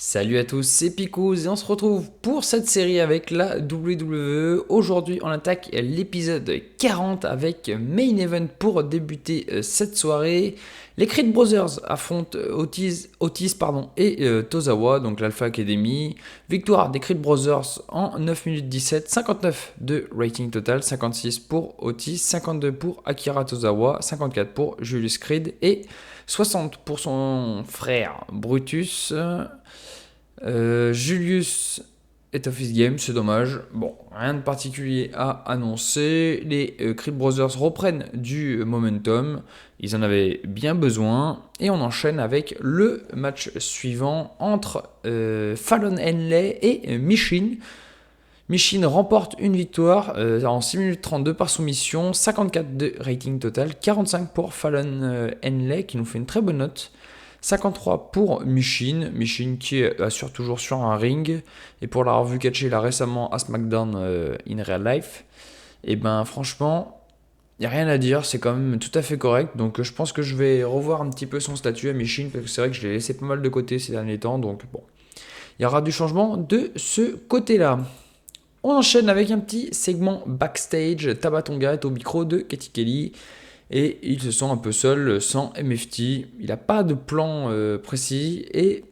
Salut à tous, c'est Picouz et on se retrouve pour cette série avec la WWE. Aujourd'hui, on attaque l'épisode 40 avec Main Event pour débuter cette soirée. Les Creed Brothers affrontent Otis et Tozawa, donc l'Alpha Academy. Victoire des Creed Brothers en 9 minutes 17, 59 de rating total, 56 pour Otis, 52 pour Akira Tozawa, 54 pour Julius Creed et 60 pour son frère Brutus. Julius est Office Game, c'est dommage. Bon, rien de particulier à annoncer. Les Creed Brothers reprennent du momentum. Ils en avaient bien besoin. Et on enchaîne avec le match suivant entre Fallon Henley et Michin. Michin remporte une victoire en 6 minutes 32 par soumission, 54 de rating total, 45 pour Fallon Henley qui nous fait une très bonne note. 53 pour Michin qui assure toujours sur un ring. Et pour l'avoir vu catcher là récemment à SmackDown in Real Life, et ben franchement, il n'y a rien à dire, c'est quand même tout à fait correct. Donc je pense que je vais revoir un petit peu son statut à Michin, parce que c'est vrai que je l'ai laissé pas mal de côté ces derniers temps. Donc bon, il y aura du changement de ce côté-là. On enchaîne avec un petit segment backstage. Tabatonga est au micro de Katie Kelly. Et il se sent un peu seul sans MFT. Il n'a pas de plan précis et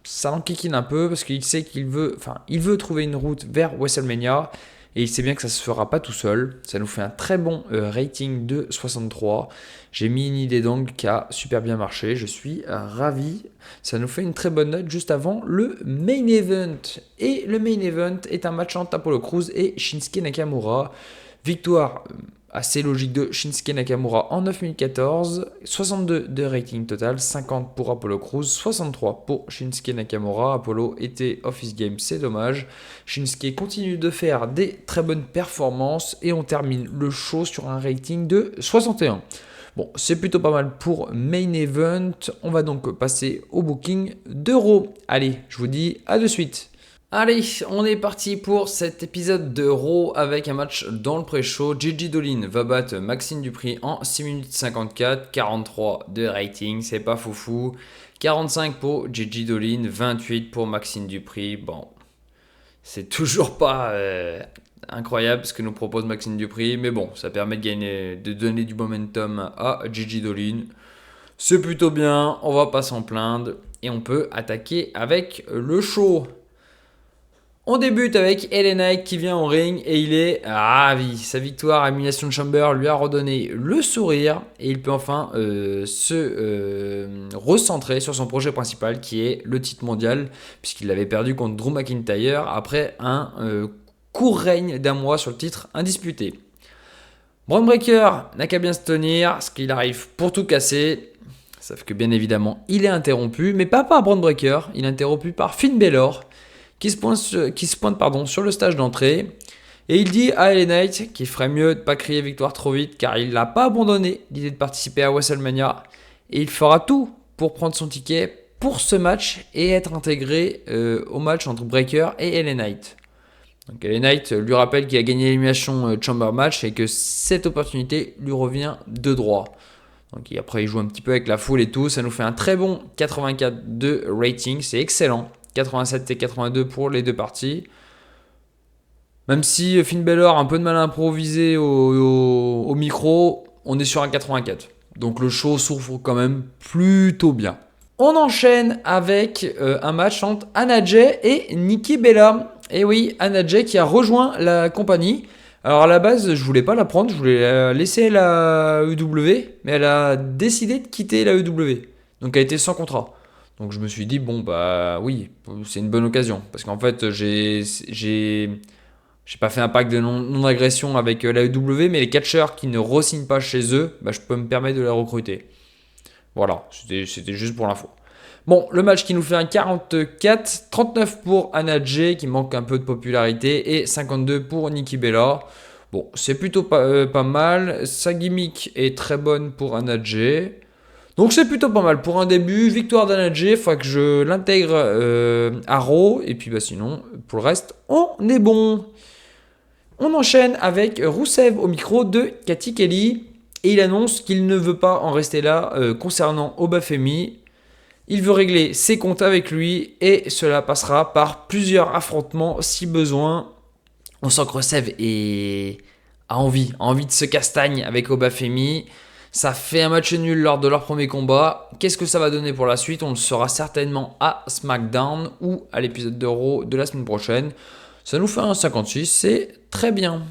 ça l'enquiquine un peu parce qu'il sait qu'il veut, il veut trouver une route vers WrestleMania et il sait bien que ça ne se fera pas tout seul. Ça nous fait un très bon rating de 63. J'ai mis une idée d'angle qui a super bien marché. Je suis ravi. Ça nous fait une très bonne note juste avant le main event. Et le main event est un match entre Apollo Crews et Shinsuke Nakamura. Victoire assez logique de Shinsuke Nakamura en 9 minutes 14, 62 de rating total, 50 pour Apollo Crews, 63 pour Shinsuke Nakamura. Apollo était Office Game, c'est dommage. Shinsuke continue de faire des très bonnes performances et on termine le show sur un rating de 61. Bon, c'est plutôt pas mal pour Main Event. On va donc passer au booking d'Euro. Allez, je vous dis à de suite. Allez, on est parti pour cet épisode de Raw avec un match dans le pré-show. Gigi Dolin va battre Maxime Dupri en 6 minutes 54, 43 de rating, c'est pas foufou. 45 pour Gigi Dolin, 28 pour Maxime Dupri. Bon, c'est toujours pas incroyable ce que nous propose Maxime Dupri, mais bon, ça permet de donner du momentum à Gigi Dolin. C'est plutôt bien, on va pas s'en plaindre et on peut attaquer avec le show. On débute avec LA Knight qui vient au ring et il est ravi. Sa victoire à Elimination Chamber lui a redonné le sourire et il peut enfin se recentrer sur son projet principal qui est le titre mondial puisqu'il l'avait perdu contre Drew McIntyre après un court règne d'un mois sur le titre indisputé. Braun Breaker n'a qu'à bien se tenir, parce qu'il arrive pour tout casser. Sauf que bien évidemment il est interrompu, mais pas par Braun Breaker, il est interrompu par Finn Balor qui se pointe sur le stage d'entrée. Et il dit à LA Knight qu'il ferait mieux de ne pas crier victoire trop vite car il n'a pas abandonné l'idée de participer à WrestleMania. Et il fera tout pour prendre son ticket pour ce match et être intégré au match entre Breaker et LA Knight. Donc LA Knight lui rappelle qu'il a gagné l'élimination Chamber match et que cette opportunité lui revient de droit. Donc après il joue un petit peu avec la foule et tout. Ça nous fait un très bon 84 de rating, c'est excellent. 87 et 82 pour les deux parties. Même si Finn Balor a un peu de mal à improviser au micro, on est sur un 84. Donc le show souffre quand même plutôt bien. On enchaîne avec un match entre Anna Jay et Nikki Bella. Et oui, Anna Jay qui a rejoint la compagnie. Alors à la base, je voulais pas la prendre, je voulais laisser la EW, mais elle a décidé de quitter la EW. Donc elle était sans contrat. Donc je me suis dit, bon bah oui, c'est une bonne occasion. Parce qu'en fait, j'ai pas fait un pacte de non-agression avec la EW, mais les catcheurs qui ne re-signent pas chez eux, bah, je peux me permettre de les recruter. Voilà, c'était juste pour l'info. Bon, le match qui nous fait un 44, 39 pour Anna Jay qui manque un peu de popularité et 52 pour Nikki Bella. Bon, c'est plutôt pas mal. Sa gimmick est très bonne pour Anna Jay. Donc c'est plutôt pas mal pour un début. Victoire d'Anna Jay, il faut que je l'intègre à Raw. Et puis bah, sinon, pour le reste, on est bon. On enchaîne avec Rusev au micro de Katie Kelly. Et il annonce qu'il ne veut pas en rester là concernant Obafemi. Il veut régler ses comptes avec lui et cela passera par plusieurs affrontements si besoin. On sent que Rusev a envie de se castagne avec Obafemi. Ça fait un match nul lors de leur premier combat. Qu'est-ce que ça va donner pour la suite? On le saura certainement à SmackDown ou à l'épisode de Raw de la semaine prochaine. Ça nous fait un 56, c'est très bien.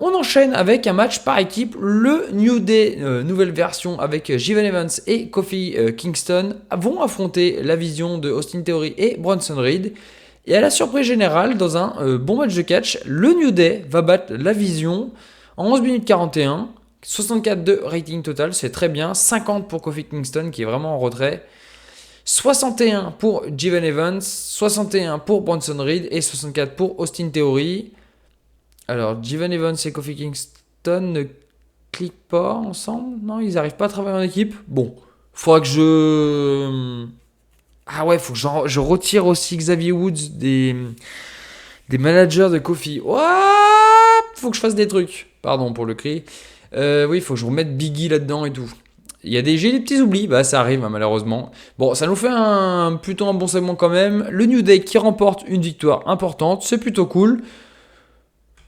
On enchaîne avec un match par équipe, le New Day, nouvelle version avec Jevon Evans et Kofi Kingston vont affronter la vision de Austin Theory et Bronson Reed. Et à la surprise générale, dans un bon match de catch, le New Day va battre la vision en 11 minutes 41, 64 de rating total, c'est très bien, 50 pour Kofi Kingston qui est vraiment en retrait, 61 pour Jevon Evans, 61 pour Bronson Reed et 64 pour Austin Theory. Alors, Jevon Evans et Kofi Kingston ne cliquent pas ensemble? Non, ils n'arrivent pas à travailler en équipe? Bon, faudra que je... Ah ouais, faut que je retire aussi Xavier Woods des managers de Kofi. What? Faut que je fasse des trucs. Pardon pour le cri. Oui, il faut que je remette Biggie là-dedans et tout. J'ai des petits oublis, bah ça arrive malheureusement. Bon, ça nous fait plutôt un bon segment quand même. Le New Day qui remporte une victoire importante, c'est plutôt cool.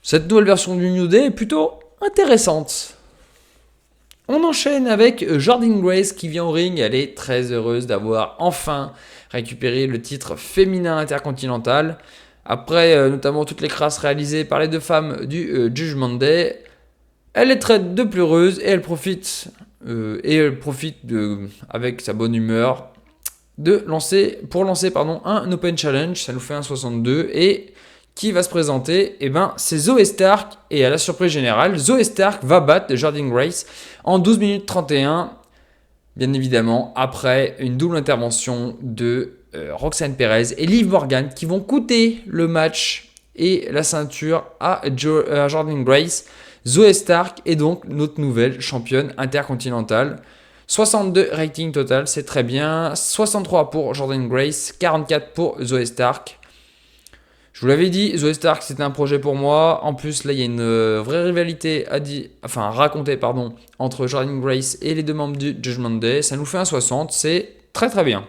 Cette nouvelle version du New Day est plutôt intéressante. On enchaîne avec Jordynne Grace qui vient au ring. Elle est très heureuse d'avoir enfin récupéré le titre féminin intercontinental. Après notamment toutes les crasses réalisées par les deux femmes du Judgment Day, elle est traite de pleureuse et elle profite, avec sa bonne humeur pour lancer un Open Challenge. Ça nous fait un 62 et qui va se présenter, c'est Zoey Stark. Et à la surprise générale, Zoey Stark va battre Jordynne Grace en 12 minutes 31. Bien évidemment, après une double intervention de Roxanne Perez et Liv Morgan qui vont coûter le match et la ceinture à Jordynne Grace. Zoey Stark est donc notre nouvelle championne intercontinentale. 62 rating total, c'est très bien. 63 pour Jordynne Grace, 44 pour Zoey Stark. Je vous l'avais dit, Zoey Stark c'était un projet pour moi. En plus là il y a une vraie rivalité racontée entre Jordynne Grace et les deux membres du Judgment Day. Ça nous fait un 60, c'est très très bien.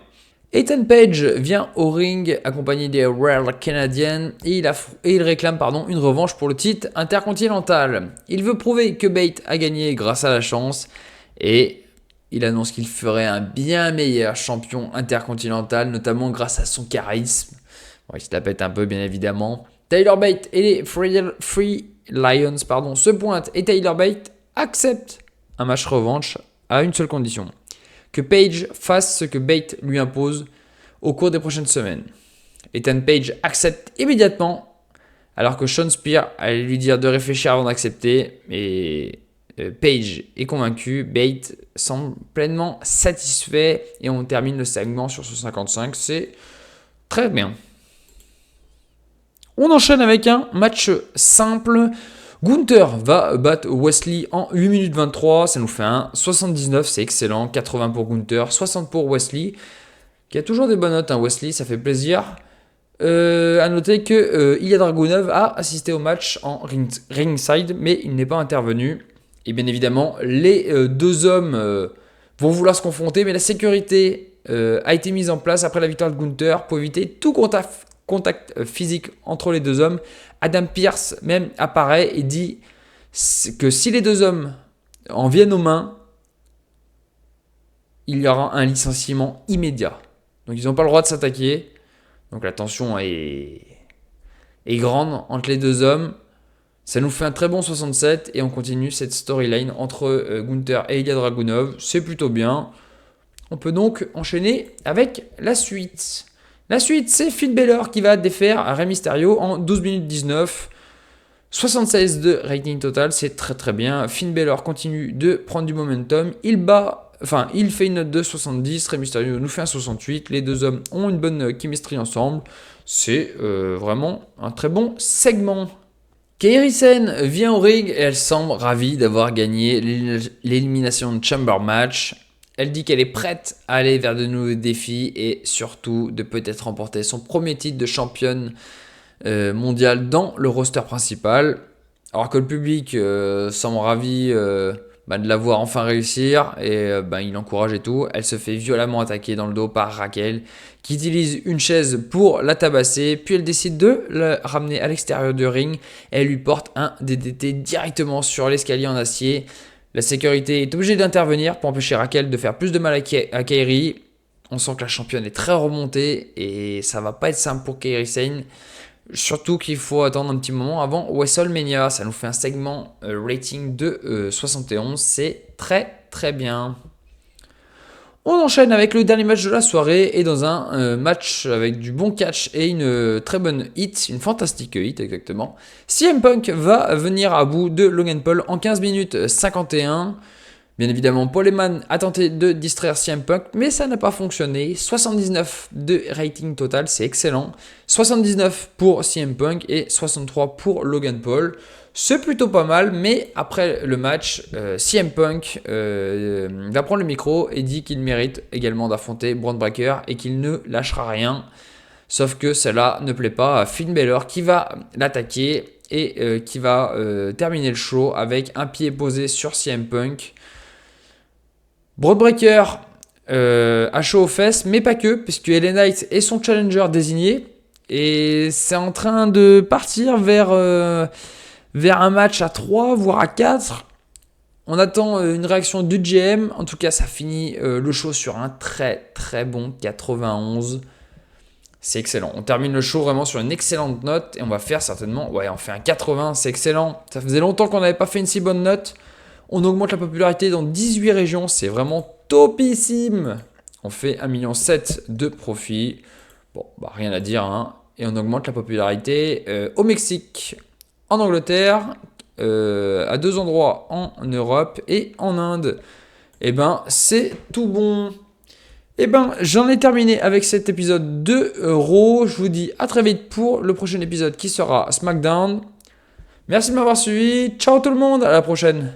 Ethan Page vient au ring accompagné des Royal Canadiens et il réclame une revanche pour le titre intercontinental. Il veut prouver que Bate a gagné grâce à la chance et il annonce qu'il ferait un bien meilleur champion intercontinental, notamment grâce à son charisme. Bon, il se la pète un peu, bien évidemment. Tyler Bate et les Free Lions se pointent et Tyler Bate accepte un match revanche à une seule condition. Que Page fasse ce que Bate lui impose au cours des prochaines semaines. Ethan Page accepte immédiatement, alors que Sean Spears allait lui dire de réfléchir avant d'accepter. Mais Page est convaincu, Bate semble pleinement satisfait et on termine le segment sur ce 55. C'est très bien. On enchaîne avec un match simple. Gunther va battre Wesley en 8 minutes 23, ça nous fait un 79, c'est excellent, 80 pour Gunther, 60 pour Wesley, qui a toujours des bonnes notes, Wesley, ça fait plaisir. À noter que Ilya Dragunov a assisté au match en ringside, mais il n'est pas intervenu. Et bien évidemment, les deux hommes vont vouloir se confronter, mais la sécurité a été mise en place après la victoire de Gunther pour éviter tout contact physique entre les deux hommes. Adam Pearce même apparaît et dit que si les deux hommes en viennent aux mains, il y aura un licenciement immédiat. Donc ils n'ont pas le droit de s'attaquer. Donc la tension est grande entre les deux hommes. Ça nous fait un très bon 67 et on continue cette storyline entre Gunther et Ilya Dragunov. C'est plutôt bien. On peut donc enchaîner avec la suite. La suite, c'est Finn Balor qui va défaire Rey Mysterio en 12 minutes 19. 76 de rating total, c'est très très bien. Finn Balor continue de prendre du momentum. Il fait une note de 70. Rey Mysterio nous fait un 68. Les deux hommes ont une bonne chemistry ensemble. C'est vraiment un très bon segment. Kairi Sane vient au ring et elle semble ravie d'avoir gagné l'élimination de Chamber Match. Elle dit qu'elle est prête à aller vers de nouveaux défis et surtout de peut-être remporter son premier titre de championne mondiale dans le roster principal. Alors que le public semble ravi de la voir enfin réussir et il encourage et tout. Elle se fait violemment attaquer dans le dos par Raquel qui utilise une chaise pour la tabasser, puis elle décide de la ramener à l'extérieur du ring et elle lui porte un DDT directement sur l'escalier en acier. La sécurité est obligée d'intervenir pour empêcher Raquel de faire plus de mal à Kairi. On sent que la championne est très remontée et ça va pas être simple pour Kairi Sane. Surtout qu'il faut attendre un petit moment avant WrestleMania. Ça nous fait un segment rating de 71. C'est très très bien. On enchaîne avec le dernier match de la soirée et dans un match avec du bon catch et une très bonne hit, une fantastique hit exactement. CM Punk va venir à bout de Logan Paul en 15 minutes 51. Bien évidemment, Paul Heyman a tenté de distraire CM Punk, mais ça n'a pas fonctionné. 79 de rating total, c'est excellent. 79 pour CM Punk et 63 pour Logan Paul. C'est plutôt pas mal, mais après le match, CM Punk va prendre le micro et dit qu'il mérite également d'affronter Bron Breakker et qu'il ne lâchera rien. Sauf que cela ne plaît pas à Finn Balor qui va l'attaquer et qui va terminer le show avec un pied posé sur CM Punk. Bron Breakker a chaud aux fesses, mais pas que, puisque LA Knight est son challenger désigné. Et c'est en train de partir vers un match à 3, voire à 4. On attend une réaction du GM. En tout cas, ça finit le show sur un très très bon 91. C'est excellent. On termine le show vraiment sur une excellente note. Et on va faire certainement... Ouais, on fait un 80, c'est excellent. Ça faisait longtemps qu'on n'avait pas fait une si bonne note. On augmente la popularité dans 18 régions. C'est vraiment topissime. On fait 1,7 million de profit. Bon, rien à dire. Hein. Et on augmente la popularité au Mexique, en Angleterre, à 2 endroits en Europe et en Inde. C'est tout bon. J'en ai terminé avec cet épisode de Raw. Je vous dis à très vite pour le prochain épisode qui sera SmackDown. Merci de m'avoir suivi. Ciao tout le monde, à la prochaine.